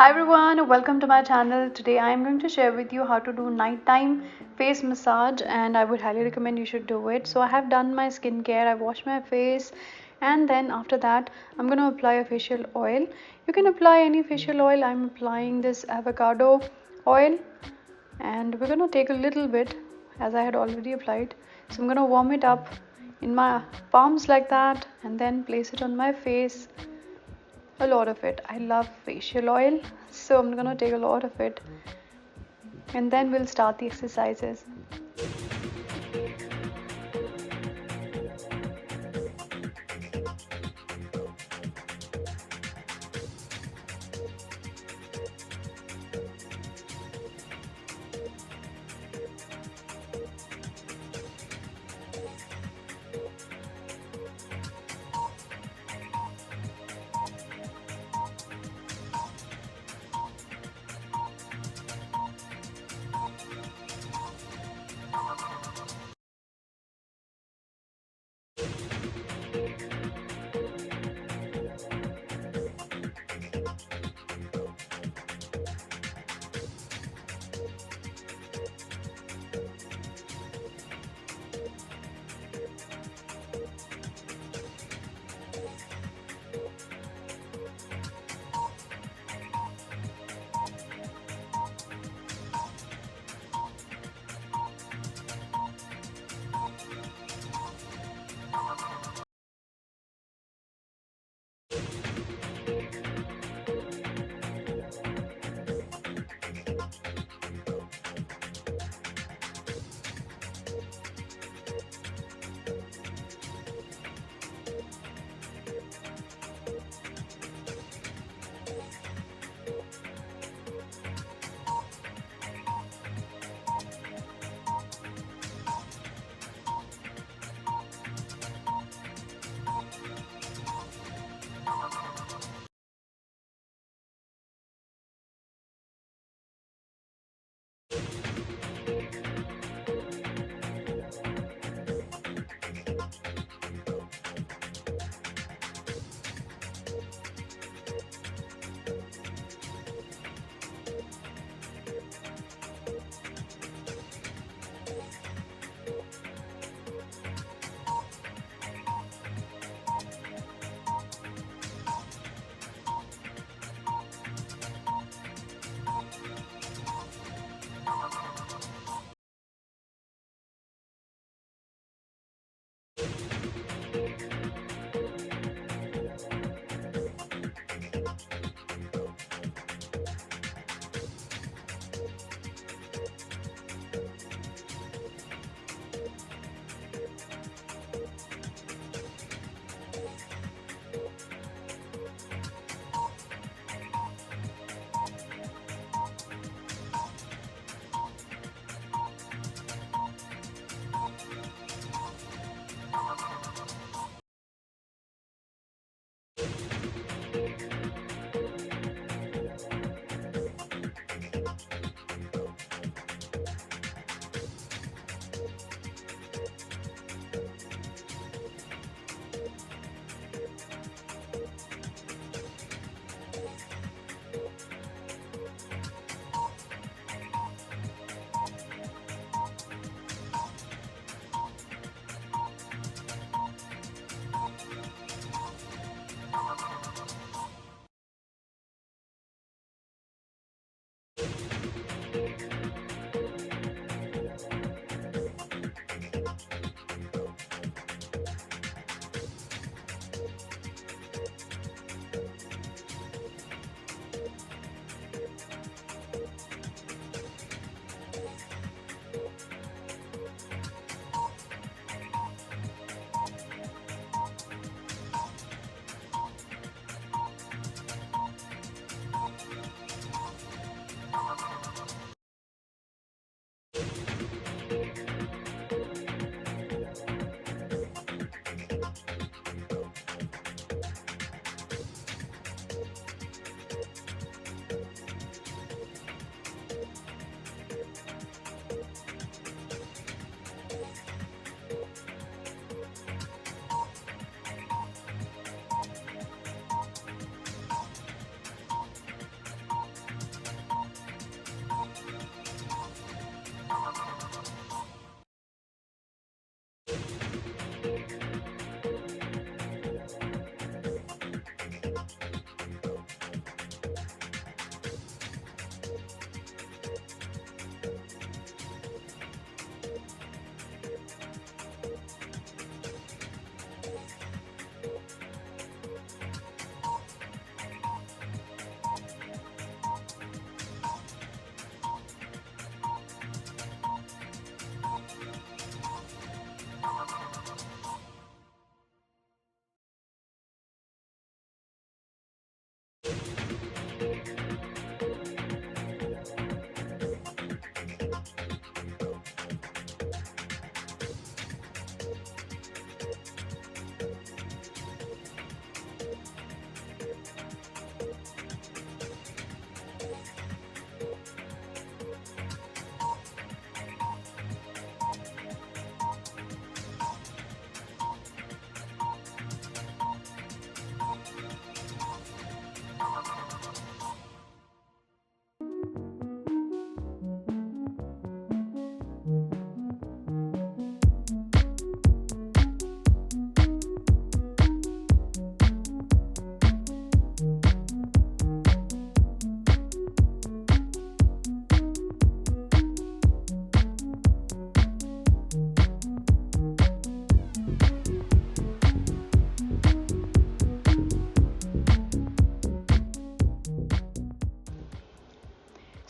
Hi everyone, welcome to my channel. Today I am going to share with you how to do nighttime face massage, and I would highly recommend you should do it. So I have done my skincare, I washed my face, and then after that I'm going to apply a facial oil. You can apply any facial oil. I'm applying this avocado oil, and we're going to take a little bit as I had already applied. So I'm going to warm it up in my palms like that and then place it on my face. A lot of it. I love facial oil, so I'm gonna take a lot of it, and then we'll start the exercises.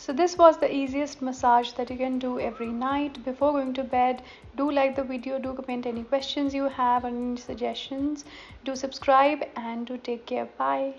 So this was the easiest massage that you can do every night before going to bed. Do like the video, do comment any questions you have or any suggestions, do subscribe, and do take care. Bye.